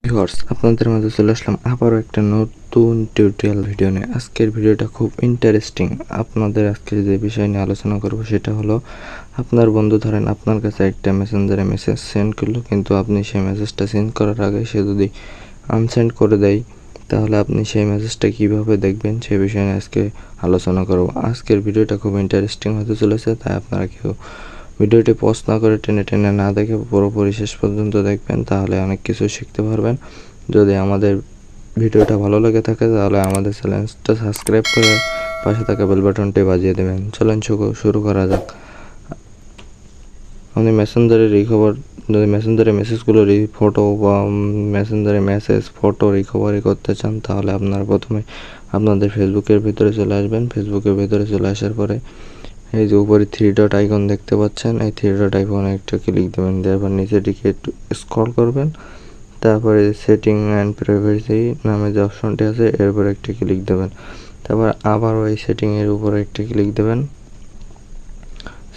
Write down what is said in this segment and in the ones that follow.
Viewers, আপনাদের মাঝে চলে আসলাম আবারও একটা নতুন টিউটোরিয়াল ভিডিও নিয়ে। আজকের ভিডিওটা খুব ইন্টারেস্টিং। আপনাদের আজকে যে বিষয় নিয়ে আলোচনা করব সেটা হলো, আপনার বন্ধু ধরেন আপনার কাছে একটা মেসেঞ্জারে মেসেজ সেন্ড করলো, কিন্তু আপনি সেই মেসেজটা সেন্ড করার আগে সে যদি আনসেন্ড করে দেয়, তাহলে আপনি সেই মেসেজটা কীভাবে দেখবেন সে বিষয় নিয়ে আজকে আলোচনা করব। আজকের ভিডিওটা খুব ইন্টারেস্টিং হতে চলেছে, তাই আপনারা কেউ ভিডিওটি পজ না করে টেনে টেনে না দেখে পুরোপুরি শেষ পর্যন্ত দেখবেন, তাহলে অনেক কিছু শিখতে পারবেন। যদি আমাদের ভিডিওটা ভালো লেগে থাকে তাহলে আমাদের চ্যানেলটা সাবস্ক্রাইব করে পাশে থাকা বেল বাটনটি বাজিয়ে দেবেন। চলেন শুরু করা যাক। আপনি মেসেঞ্জারে মেসেজগুলো ফটো বা ফটো রিকভারি করতে চান, তাহলে আপনারা প্রথমে আপনাদের ফেসবুকের ভিতরে চলে আসবেন। ফেসবুকের ভিতরে চলে আসার পরে এই যে উপরে 3 ডট আইকন দেখতে পাচ্ছেন, এই 3 ডট আইকনে একটা ক্লিক দেবেন। তারপর নিচের দিকে একটু স্ক্রল করবেন, তারপরে সেটিং অ্যান্ড প্রাইভেসি নামে যে অপশনটি আছে এর উপর একটা ক্লিক দেবেন। তারপর আবারও এই সেটিংয়ের উপরে একটা ক্লিক দেবেন।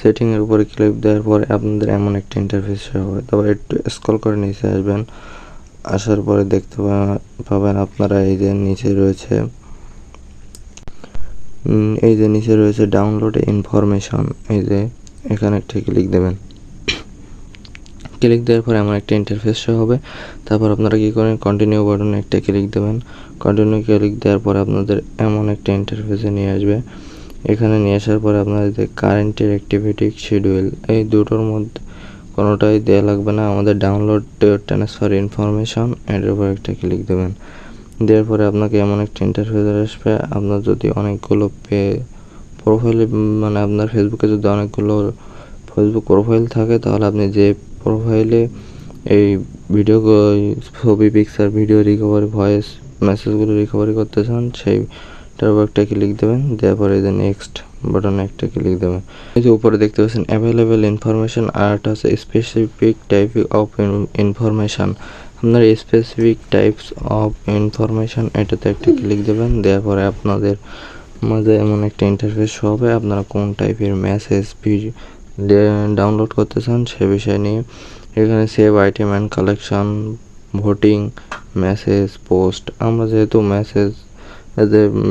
সেটিংয়ের উপরে ক্লিক দেওয়ার পরে আপনাদের এমন একটা ইন্টারফেস হবে। তারপর একটু স্ক্রল করে নিচে আসবেন। আসার পরে দেখতে পাবেন আপনারা এই যে নিচে রয়েছে ডাউনলোড ইনফরমেশন। এই যে এখানে একটা ক্লিক দেবেন। ক্লিক দেওয়ার পর এমন একটা ইন্টারফেস হবে। তারপর আপনারা কী করেন, কন্টিনিউ বাটনে একটা ক্লিক দেবেন। কন্টিনিউ ক্লিক দেওয়ার পর আপনাদের এমন একটা ইন্টারফেসে নিয়ে আসবে। এখানে নিয়ে আসার পরে আপনাদের যে কারেন্টের অ্যাক্টিভিটি শিডিউল, এই দুটোর মধ্যে কোনোটাই দেওয়া লাগবে না। আমাদের ডাউনলোড ট্রান্সফার ইনফরমেশন এর উপর একটা ক্লিক দেবেন। দেওয়ার পরে আপনাকে এমন একটা ইন্টারফেস আসবে। আপনার যদি অনেকগুলো প্রোফাইলে মানে আপনার ফেসবুকে যদি অনেকগুলো ফেসবুক প্রোফাইল থাকে, তাহলে আপনি যে প্রোফাইলে এই ভিডিও, ছবি, পিকচার, ভিডিও রিকভারি, ভয়েস মেসেজগুলো রিকভারি করতে চান, সেইটার উপর একটা ক্লিক দেবেন। দেওয়ার পরে এই যে নেক্সট বাটনে একটা ক্লিক দেবেন। এই যে উপরে দেখতে পাচ্ছেন অ্যাভেলেবেল ইনফরমেশন আর একটা আছে স্পেসিফিক টাইপ অফ ইনফরমেশন। আপনার স্পেসিফিক টাইপস অফ ইনফরমেশন এটাতে একটা ক্লিক দেবেন। দেওয়ার পরে আপনাদের মাঝে এমন একটা ইন্টারফেস হবে। আপনারা কোন টাইপের মেসেজ ডাউনলোড করতে চান সে বিষয় নিয়ে এখানে save item and collection, voting, message, post. আমরা যেহেতু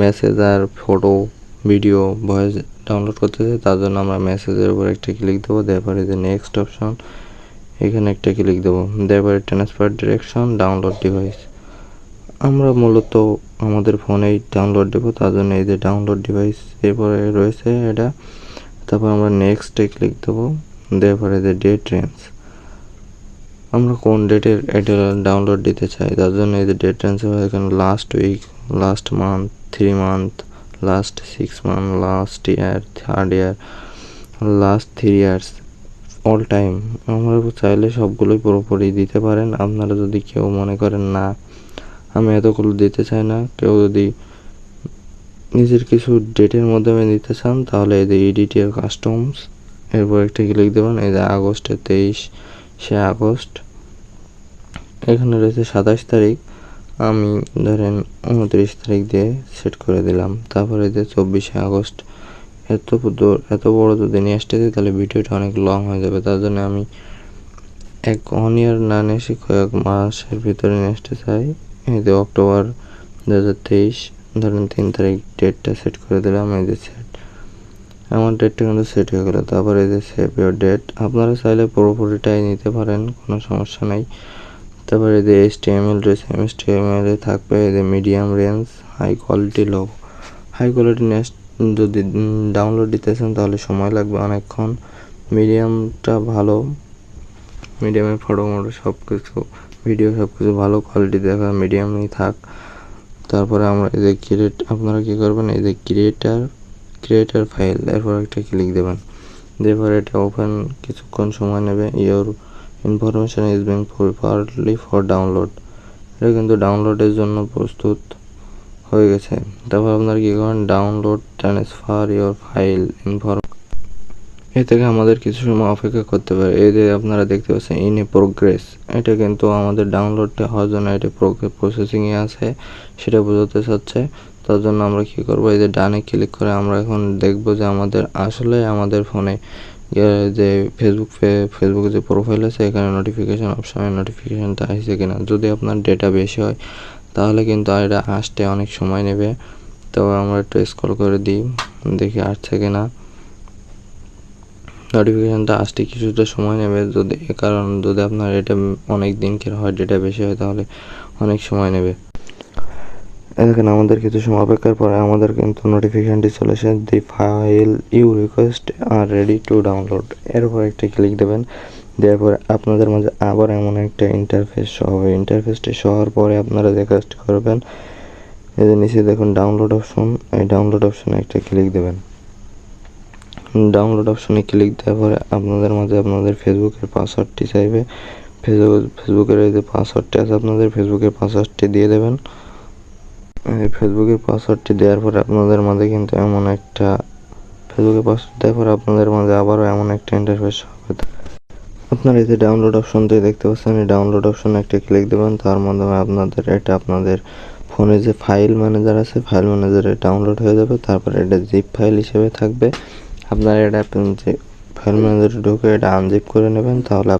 মেসেজ আর ফটো, ভিডিও, ভয়েস ডাউনলোড করতে চাই, তার জন্য আমরা মেসেজের উপর একটা ক্লিক দেবো। তারপরে যে নেক্সট অপশন এখানে একটা ক্লিক দেবো। তারপরে ট্রান্সফার ডিরেকশন, ডাউনলোড ডিভাইস। আমরা মূলত আমাদের ফোনেই ডাউনলোড দেবো, তার জন্য এই যে ডাউনলোড ডিভাইস এরপরে রয়েছে এটা। তারপর আমরা নেক্সটে ক্লিক দেবো। দেওয়ার পরে যে ডেট রেঞ্জ, আমরা কোন ডেটের এটা ডাউনলোড দিতে চাই, তার জন্য এই যে ডেট রেঞ্জ এখানে last week, last month, 3 month, last 6 month, last year, 3rd year, last 3 years, all time. আমরা চাইলে সবগুলোই পুরোপুরি দিতে পারেন। আপনারা যদি কেউ মনে করেন না আমি এতগুলো দিতে চাই না, কেউ যদি নিজের কিছু ডেটের মাধ্যমে দিতে চান, তাহলে এই যে এডিট ইয়ার কাস্টমস এরপর একটা ক্লিক দেবেন। এই যে আগস্টের 23শে আগস্ট, এখানে রয়েছে 27 তারিখ, আমি ধরেন 29 তারিখ দিয়ে সেট করে দিলাম। তারপরে যে 24শে আগস্ট, এত বড় যদি নিয়ে আসতে দিই তাহলে ভিডিওটা অনেক লং হয়ে যাবে, তার জন্য আমি 1 ইয়ার না নিয়ে কয়েক মাসের ভিতরে নিয়ে আসতে চাই। এই যে অক্টোবর 2023, ধরেন 3 তারিখ ডেটটা সেট করে দিলাম। এই যে সেট, আমার ডেটটা কিন্তু সেট হয়ে গেলো। তারপরে এই যে সেভ ইউর ডেট, আপনারা চাইলে পুরোপুরিটাই নিতে পারেন, কোনো সমস্যা নাই। তারপরে এই যে HTML রয়েছে, HTML এ থাকবে এই যে মিডিয়াম রেঞ্জ, হাই কোয়ালিটি, লো। হাই কোয়ালিটি যদি ডাউনলোড দিতে চান তাহলে সময় লাগবে অনেকক্ষণ। মিডিয়ামটা ভালো, মিডিয়ামে ফটো সব কিছু, ভিডিও সব কিছু ভালো কোয়ালিটি দেখা মিডিয়ামই থাক। তারপরে আমরা এই যে আপনারা কী করবেন, এই যে ক্রিয়েটার ফাইল এরপর একটা ক্লিক দেবেন। এরপর এটা ওপেন, কিছুক্ষণ সময় নেবে। Your information is being preparedly for download, এটা কিন্তু ডাউনলোডের জন্য প্রস্তুত হয়ে গেছে। তারপর আপনারা কী করেন, ডাউনলোড ট্রান্সফার ইওর ফাইল এ থেকে আমাদের কিছু সময় অপেক্ষা করতে পারে। এই যে আপনারা দেখতে পাচ্ছেন ইন এ প্রোগ্রেস, এটা কিন্তু আমাদের ডাউনলোডটা হওয়ার জন্য এটা প্রসেসিংয়ে আছে, সেটা বোঝাতে চাচ্ছে। তার জন্য আমরা কী করবো, এই যে ডানে ক্লিক করে আমরা এখন দেখবো যে আমাদের ফোনে যে ফেসবুকে যে প্রোফাইল আছে এখানে নোটিফিকেশন অপশনে নোটিফিকেশনটা আসছে কিনা। যদি আপনার ডেটা বেশি হয় তাহলে কিন্তু এটা আসতে অনেক সময় নেবে। তো আমরা একটু স্ক্রল করে দিই, দেখি আসছে কিনা। নোটিফিকেশনটা আসতে কিছুটা সময় নেবে, কারণ যদি আপনার এটা অনেক দিনকার হয়, ডেটা বেশি হয়, তাহলে অনেক সময় নেবে। এখানে আমাদের কিছু সময় অপেক্ষার পরে আমাদের কিন্তু নোটিফিকেশনটি চলে এসে the file you request are ready to download. এরপর একটা ক্লিক দেবেন, দেওয়ার পরে আপনাদের মাঝে আবার এমন একটা ইন্টারফেস শো হবে। ইন্টারফেসটি শো হওয়ার পরে আপনারা যে কাজটি করবেন, এই যে নিচে দেখুন ডাউনলোড অপশন, এই ডাউনলোড অপশনে একটা ক্লিক দেবেন। ডাউনলোড অপশনে ক্লিক দেওয়ার পরে আপনাদের মাঝে আপনাদের ফেসবুকের পাসওয়ার্ডটি চাইবে। ফেসবুকের এই যে পাসওয়ার্ডটি আছে আপনাদের ফেসবুকের পাসওয়ার্ডটি দিয়ে দেবেন। এই ফেসবুকের পাসওয়ার্ডটি দেওয়ার পরে আপনাদের মাঝে কিন্তু এমন একটা ফেসবুকের পাসওয়ার্ড দেওয়ার পরে আপনাদের মাঝে আবারও এমন একটা ইন্টারফেস হবে। আপনারা এই যে ডাউনলোড অপশনটি দেখতে পাচ্ছেন, এই ডাউনলোড অপশনে একটা ক্লিক দেবেন। তার মাধ্যমে আপনাদের ফোনে যে ফাইল ম্যানেজার আছে, ফাইল ম্যানেজারে ডাউনলোড হয়ে যাবে। তারপরে এটা জিপ ফাইল হিসেবে থাকবে। আপনারা এটা যে ফাইল ম্যানেজারে ঢুকে এটা আনজিপ করে নেবেন, তাহলে